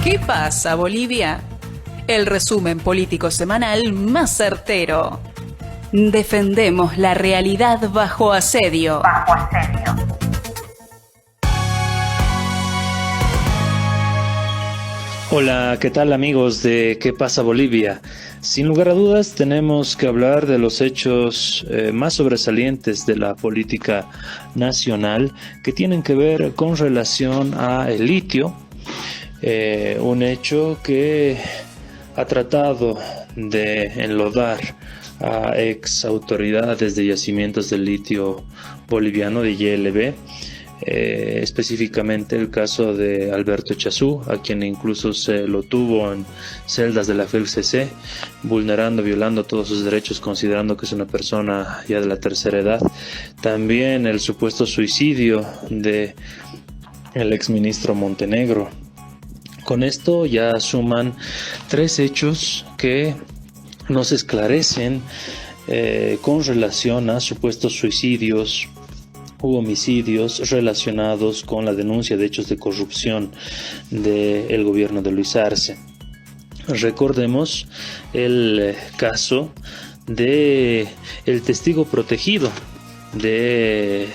¿Qué pasa, Bolivia? El resumen político semanal más certero. Defendemos la realidad bajo asedio. Hola, ¿qué tal amigos de ¿Qué pasa Bolivia? Sin lugar a dudas tenemos que hablar de los hechos más sobresalientes de la política nacional que tienen que ver con relación a el litio, un hecho que ha tratado de enlodar a ex autoridades de yacimientos del litio boliviano de YLB. Específicamente el caso de Alberto Chazú, a quien incluso se lo tuvo en celdas de la FELCC, vulnerando, violando todos sus derechos, considerando que es una persona ya de la tercera edad. También el supuesto suicidio de el exministro Montenegro. Con esto ya suman 3 hechos que nos esclarecen con relación a supuestos suicidios u homicidios relacionados con la denuncia de hechos de corrupción del gobierno de Luis Arce. Recordemos el caso de el testigo protegido de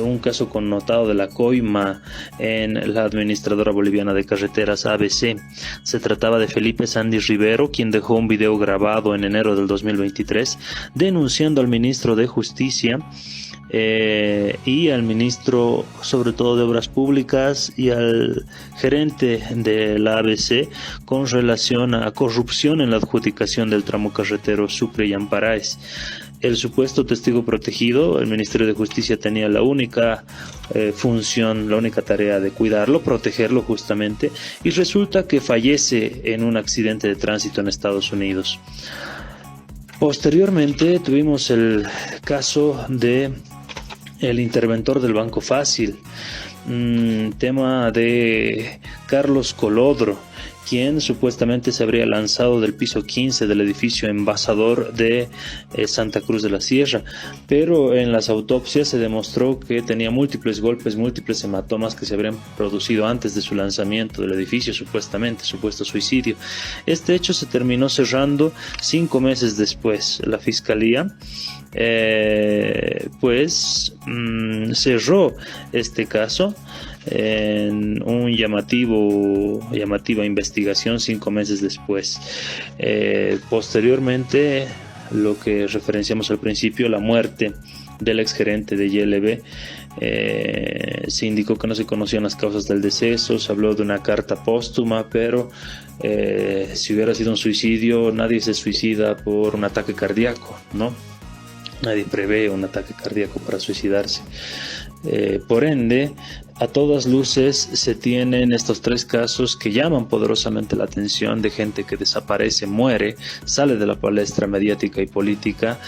un caso connotado de la coima en la administradora boliviana de carreteras ABC. Se trataba de Felipe Sandy Rivero, quien dejó un video grabado en enero del 2023 denunciando al ministro de Justicia y al ministro sobre todo de Obras Públicas y al gerente de la ABC con relación a corrupción en la adjudicación del tramo carretero Sucre y Amparaes. El supuesto testigo protegido, el Ministerio de Justicia tenía la única función, la única tarea de cuidarlo, protegerlo justamente, y resulta que fallece en un accidente de tránsito en Estados Unidos. Posteriormente tuvimos el caso de el interventor del Banco Fácil, tema de Carlos Colodro, quien supuestamente se habría lanzado del piso 15 del edificio Envasador de Santa Cruz de la Sierra, pero en las autopsias se demostró que tenía múltiples golpes, múltiples hematomas que se habrían producido antes de su lanzamiento del edificio, supuesto suicidio. Este hecho se terminó cerrando 5 meses después. La Fiscalía cerró este caso en un llamativa investigación 5 meses después. Posteriormente, lo que referenciamos al principio, la muerte del exgerente de YLB, se indicó que no se conocían las causas del deceso, se habló de una carta póstuma, pero si hubiera sido un suicidio, nadie se suicida por un ataque cardíaco, ¿no? Nadie prevé un ataque cardíaco para suicidarse. Por ende, a todas luces se tienen estos 3 casos que llaman poderosamente la atención de gente que desaparece, muere, sale de la palestra mediática y política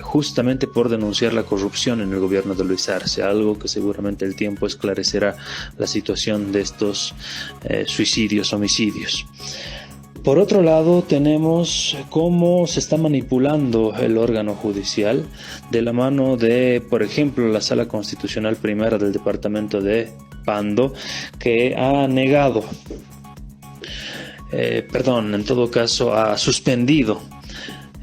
justamente por denunciar la corrupción en el gobierno de Luis Arce, algo que seguramente el tiempo esclarecerá la situación de estos suicidios, homicidios. Por otro lado, tenemos cómo se está manipulando el órgano judicial de la mano de, por ejemplo, la Sala Constitucional Primera del Departamento de Pando, que ha negado, ha suspendido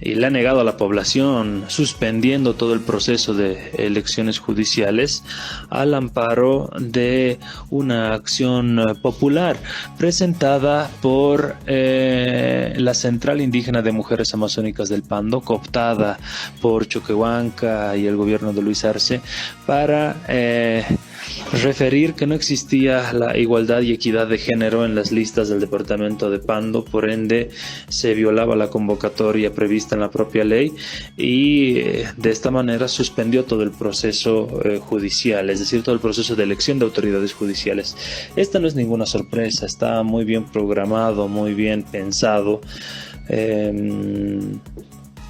y le ha negado a la población, suspendiendo todo el proceso de elecciones judiciales al amparo de una acción popular presentada por la Central Indígena de Mujeres Amazónicas del Pando, cooptada por Choquehuanca y el gobierno de Luis Arce, para referir que no existía la igualdad y equidad de género en las listas del departamento de Pando, por ende se violaba la convocatoria prevista en la propia ley y de esta manera suspendió todo el proceso judicial, es decir, todo el proceso de elección de autoridades judiciales. Esta no es ninguna sorpresa, está muy bien programado, muy bien pensado.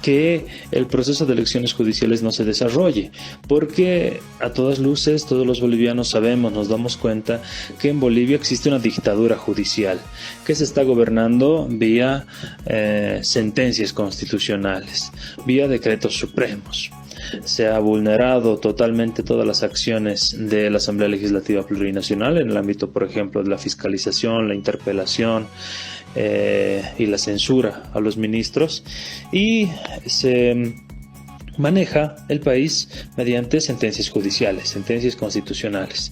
que el proceso de elecciones judiciales no se desarrolle, porque a todas luces todos los bolivianos sabemos, nos damos cuenta que en Bolivia existe una dictadura judicial que se está gobernando vía sentencias constitucionales, vía decretos supremos. Se ha vulnerado totalmente todas las acciones de la Asamblea Legislativa Plurinacional en el ámbito, por ejemplo, de la fiscalización, la interpelación y la censura a los ministros, y se maneja el país mediante sentencias judiciales, sentencias constitucionales.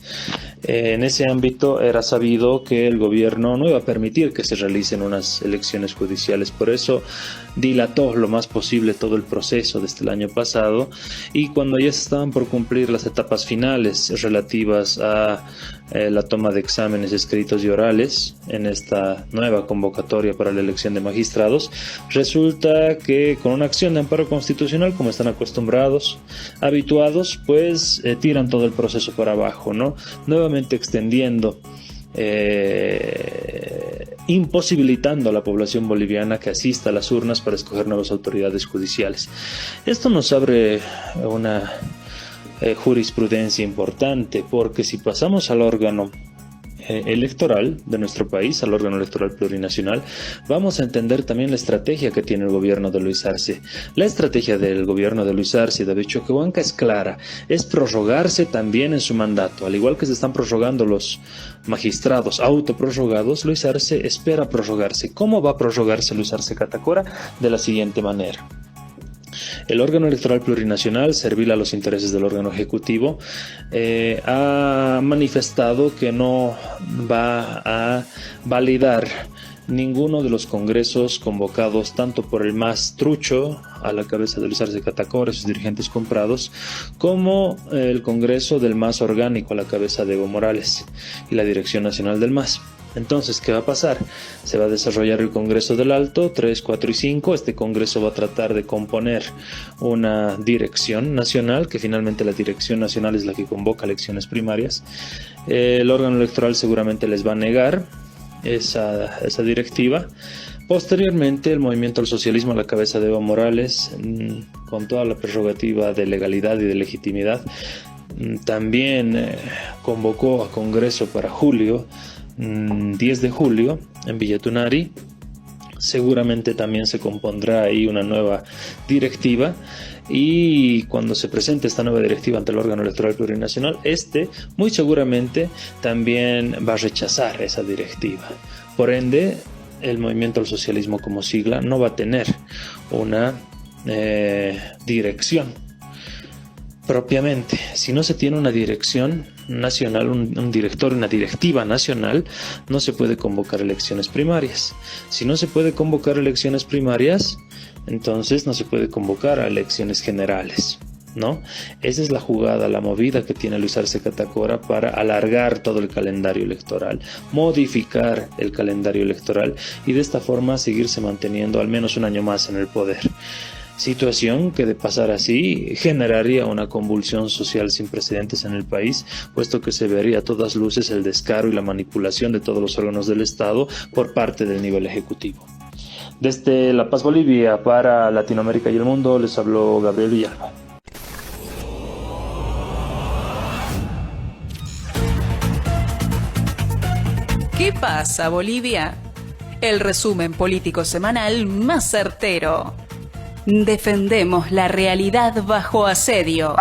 En ese ámbito era sabido que el gobierno no iba a permitir que se realicen unas elecciones judiciales, por eso dilató lo más posible todo el proceso desde el año pasado, y cuando ya se estaban por cumplir las etapas finales relativas a la toma de exámenes escritos y orales en esta nueva convocatoria para la elección de magistrados, resulta que con una acción de amparo constitucional, como están acostumbrados, habituados, pues tiran todo el proceso para abajo, ¿no? Nuevamente extendiendo, imposibilitando a la población boliviana que asista a las urnas para escoger nuevas autoridades judiciales. Esto nos abre una jurisprudencia importante, porque si pasamos al órgano electoral de nuestro país, al órgano electoral plurinacional, vamos a entender también la estrategia que tiene el gobierno de Luis Arce. La estrategia del gobierno de Luis Arce y David Choquehuanca es clara, es prorrogarse también en su mandato. Al igual que se están prorrogando los magistrados autoprorrogados, Luis Arce espera prorrogarse. ¿Cómo va a prorrogarse Luis Arce Catacora? De la siguiente manera: el órgano electoral plurinacional, servil a los intereses del órgano ejecutivo, ha manifestado que no va a validar ninguno de los congresos convocados tanto por el MAS trucho, a la cabeza de Luis Arce Catacora y sus dirigentes comprados, como el congreso del MAS orgánico a la cabeza de Evo Morales y la dirección nacional del MAS. Entonces, ¿qué va a pasar? Se va a desarrollar el Congreso del Alto 3, 4 y 5. Este Congreso va a tratar de componer una dirección nacional, que finalmente la dirección nacional es la que convoca elecciones primarias. El órgano electoral seguramente les va a negar esa directiva. Posteriormente, el movimiento al socialismo a la cabeza de Evo Morales, con toda la prerrogativa de legalidad y de legitimidad, también convocó a Congreso para julio, 10 de julio, en Villa Tunari. Seguramente también se compondrá ahí una nueva directiva, y cuando se presente esta nueva directiva ante el órgano electoral plurinacional, muy seguramente también va a rechazar esa directiva. Por ende, el movimiento al socialismo como sigla no va a tener una dirección propiamente. Si no se tiene una dirección nacional, un director, una directiva nacional, no se puede convocar elecciones primarias. Si no se puede convocar elecciones primarias, entonces no se puede convocar a elecciones generales, ¿no? Esa es la jugada, la movida que tiene Luis Arce Catacora para alargar todo el calendario electoral, modificar el calendario electoral y de esta forma seguirse manteniendo al menos un año más en el poder. Situación que, de pasar así, generaría una convulsión social sin precedentes en el país, puesto que se vería a todas luces el descaro y la manipulación de todos los órganos del Estado por parte del nivel ejecutivo. Desde La Paz, Bolivia, para Latinoamérica y el mundo, les habló Gabriel Villalba. ¿Qué pasa, Bolivia? El resumen político semanal más certero. Defendemos la realidad bajo asedio.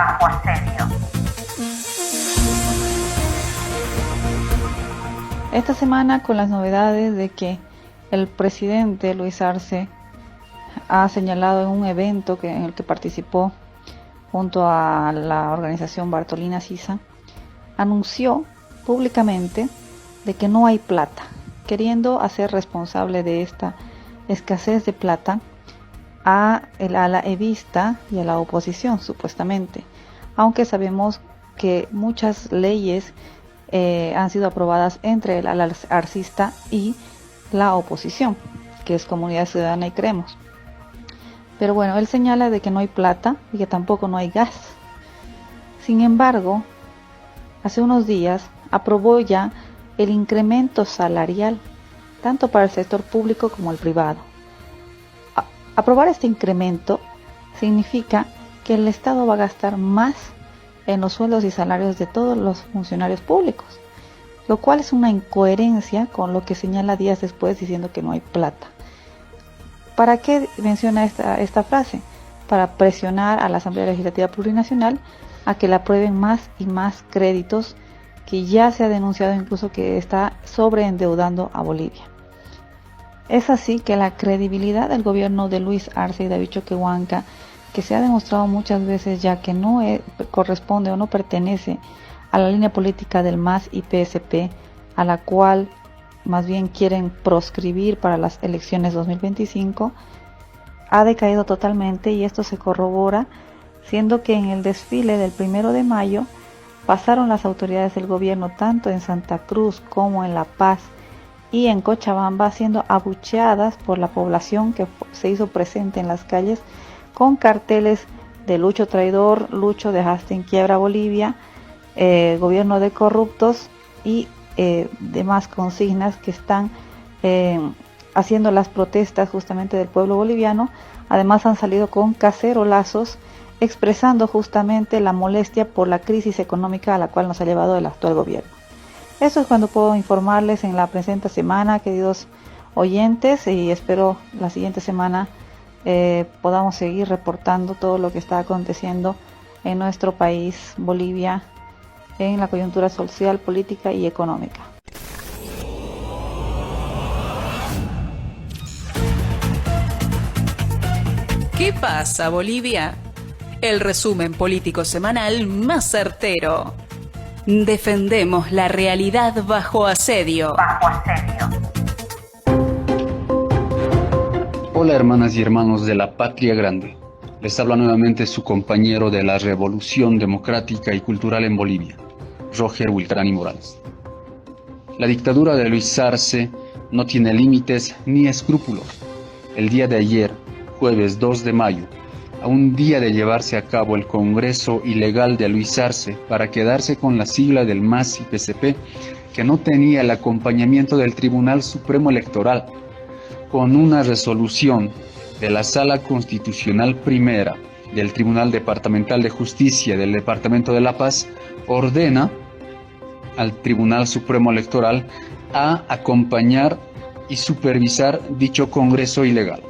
Esta semana, con las novedades de que el presidente Luis Arce ha señalado en un evento en el que participó junto a la organización Bartolina Sisa, anunció públicamente de que no hay plata, queriendo hacer responsable de esta escasez de plata a la evista y a la oposición, supuestamente, aunque sabemos que muchas leyes han sido aprobadas entre el ala arcista y la oposición, que es Comunidad Ciudadana y Creemos. Pero bueno, él señala de que no hay plata y que tampoco no hay gas. Sin embargo, hace unos días aprobó ya el incremento salarial, tanto para el sector público como el privado. Aprobar este incremento significa que el Estado va a gastar más en los sueldos y salarios de todos los funcionarios públicos, lo cual es una incoherencia con lo que señala días después diciendo que no hay plata. ¿Para qué menciona esta frase? Para presionar a la Asamblea Legislativa Plurinacional a que le aprueben más y más créditos, que ya se ha denunciado incluso que está sobreendeudando a Bolivia. Es así que la credibilidad del gobierno de Luis Arce y David Choquehuanca, que se ha demostrado muchas veces ya que no corresponde o no pertenece a la línea política del MAS y PSP, a la cual más bien quieren proscribir para las elecciones 2025, ha decaído totalmente, y esto se corrobora siendo que en el desfile del 1 de mayo pasaron las autoridades del gobierno tanto en Santa Cruz como en La Paz y en Cochabamba, siendo abucheadas por la población que se hizo presente en las calles con carteles de Lucho traidor, Lucho dejaste en quiebra Bolivia, gobierno de corruptos y demás consignas que están haciendo las protestas justamente del pueblo boliviano. Además han salido con cacerolazos expresando justamente la molestia por la crisis económica a la cual nos ha llevado el actual gobierno. Eso es cuando puedo informarles en la presente semana, queridos oyentes, y espero la siguiente semana podamos seguir reportando todo lo que está aconteciendo en nuestro país, Bolivia, en la coyuntura social, política y económica. ¿Qué pasa, Bolivia? El resumen político semanal más certero. Defendemos la realidad bajo asedio. Hola hermanas y hermanos de la Patria Grande. Les habla nuevamente su compañero de la Revolución Democrática y Cultural en Bolivia, Roger Wiltrani Morales. La dictadura de Luis Arce no tiene límites ni escrúpulos. El día de ayer, jueves 2 de mayo, a un día de llevarse a cabo el Congreso ilegal de Luis Arce para quedarse con la sigla del MAS y PSP, que no tenía el acompañamiento del Tribunal Supremo Electoral, con una resolución de la Sala Constitucional Primera del Tribunal Departamental de Justicia del Departamento de La Paz, ordena al Tribunal Supremo Electoral a acompañar y supervisar dicho Congreso ilegal.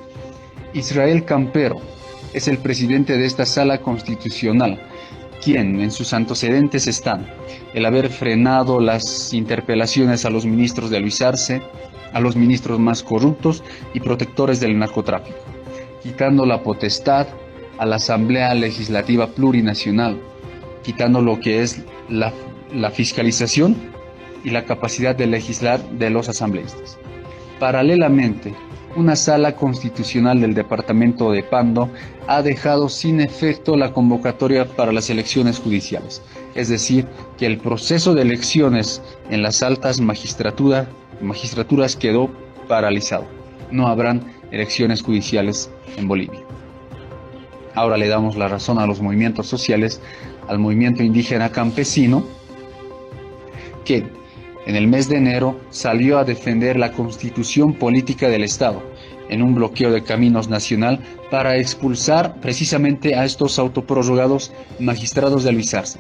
Israel Campero es el presidente de esta Sala Constitucional, quien en sus antecedentes están el haber frenado las interpelaciones a los ministros de Luis Arce, a los ministros más corruptos y protectores del narcotráfico, quitando la potestad a la Asamblea Legislativa Plurinacional, quitando lo que es la fiscalización y la capacidad de legislar de los asambleístas. Paralelamente, una sala constitucional del departamento de Pando ha dejado sin efecto la convocatoria para las elecciones judiciales, es decir, que el proceso de elecciones en las altas magistraturas quedó paralizado. No habrán elecciones judiciales en Bolivia. Ahora le damos la razón a los movimientos sociales, al movimiento indígena campesino, que en el mes de enero salió a defender la constitución política del Estado en un bloqueo de caminos nacional para expulsar precisamente a estos autoprorrogados magistrados de Luis Arce,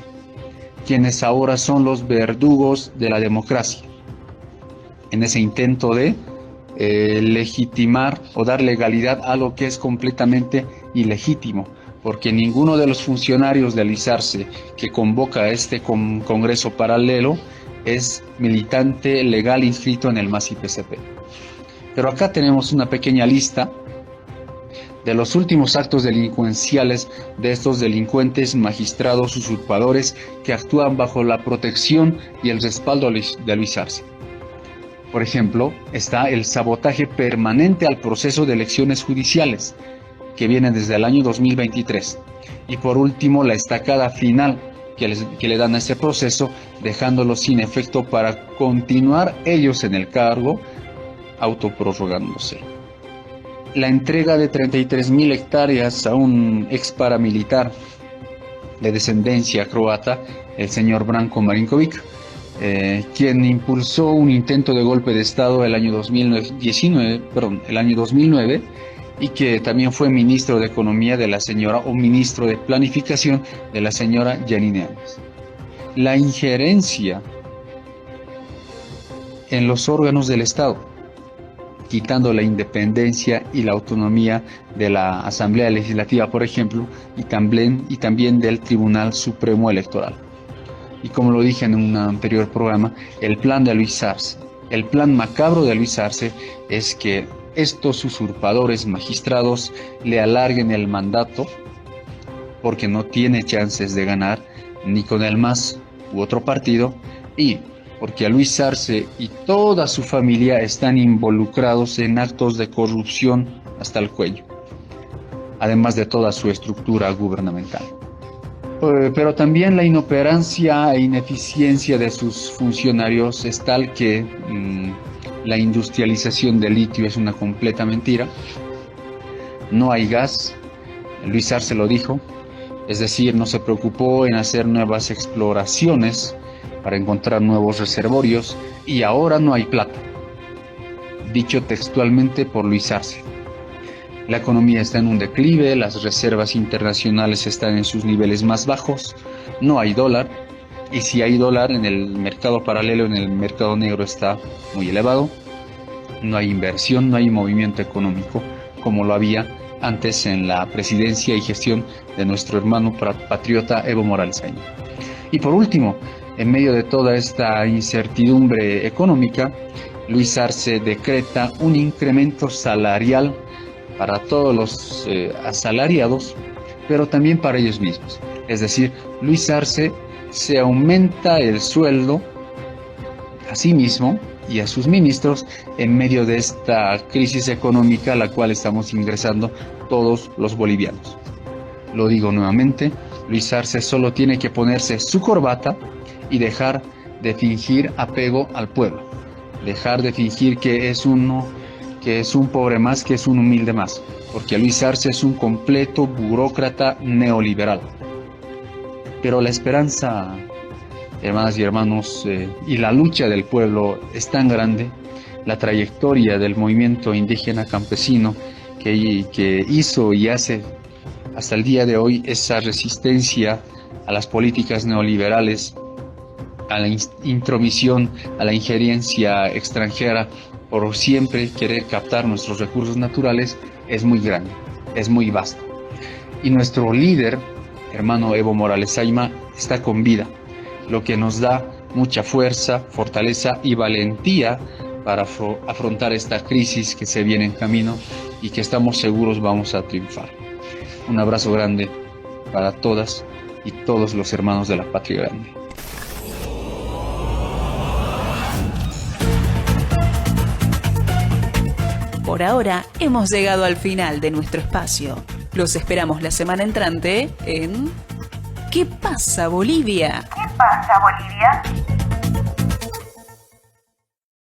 quienes ahora son los verdugos de la democracia, en ese intento de legitimar o dar legalidad a lo que es completamente ilegítimo, porque ninguno de los funcionarios de Luis Arce que convoca a este congreso paralelo es militante legal inscrito en el MAS y PSP. Pero acá tenemos una pequeña lista de los últimos actos delincuenciales de estos delincuentes magistrados usurpadores que actúan bajo la protección y el respaldo de Luis Arce. Por ejemplo, está el sabotaje permanente al proceso de elecciones judiciales, que viene desde el año 2023. Y por último, la estacada final que le dan a ese proceso, dejándolo sin efecto para continuar ellos en el cargo, autoprorrogándose. La entrega de 33.000 hectáreas a un ex paramilitar de descendencia croata, el señor Branko Marinković, quien impulsó un intento de golpe de Estado el año 2009 y que también fue ministro de Economía de la señora, o ministro de Planificación de la señora Yanine Áñez. La injerencia en los órganos del Estado, quitando la independencia y la autonomía de la Asamblea Legislativa, por ejemplo, y también del Tribunal Supremo Electoral. Y como lo dije en un anterior programa, el plan de Luis Arce, el plan macabro de Luis Arce es que estos usurpadores magistrados le alarguen el mandato porque no tiene chances de ganar ni con el MAS u otro partido, y porque a Luis Arce y toda su familia están involucrados en actos de corrupción hasta el cuello, además de toda su estructura gubernamental. Pero también la inoperancia e ineficiencia de sus funcionarios es tal que la industrialización del litio es una completa mentira. No hay gas, Luis Arce lo dijo, es decir, no se preocupó en hacer nuevas exploraciones para encontrar nuevos reservorios, y ahora no hay plata, dicho textualmente por Luis Arce. La economía está en un declive, las reservas internacionales están en sus niveles más bajos, no hay dólar, y si hay dólar en el mercado paralelo, en el mercado negro, está muy elevado. No hay inversión, no hay movimiento económico como lo había antes en la presidencia y gestión de nuestro hermano patriota Evo Morales Ayma. Y por último, en medio de toda esta incertidumbre económica, Luis Arce decreta un incremento salarial para todos los asalariados, pero también para ellos mismos. Es decir, Luis Arce se aumenta el sueldo a sí mismo y a sus ministros en medio de esta crisis económica a la cual estamos ingresando todos los bolivianos. Lo digo nuevamente, Luis Arce solo tiene que ponerse su corbata y dejar de fingir apego al pueblo, dejar de fingir que es un pobre más, que es un humilde más, porque Luis Arce es un completo burócrata neoliberal. Pero la esperanza, hermanas y hermanos, y la lucha del pueblo es tan grande, la trayectoria del movimiento indígena campesino que hizo y hace hasta el día de hoy esa resistencia a las políticas neoliberales, a la intromisión, a la injerencia extranjera, por siempre querer captar nuestros recursos naturales, es muy grande, es muy vasta. Y nuestro líder, hermano Evo Morales Ayma, está con vida, lo que nos da mucha fuerza, fortaleza y valentía para afrontar esta crisis que se viene en camino y que estamos seguros vamos a triunfar. Un abrazo grande para todas y todos los hermanos de la Patria Grande. Por ahora hemos llegado al final de nuestro espacio. Los esperamos la semana entrante en ¿Qué pasa, Bolivia? ¿Qué pasa, Bolivia?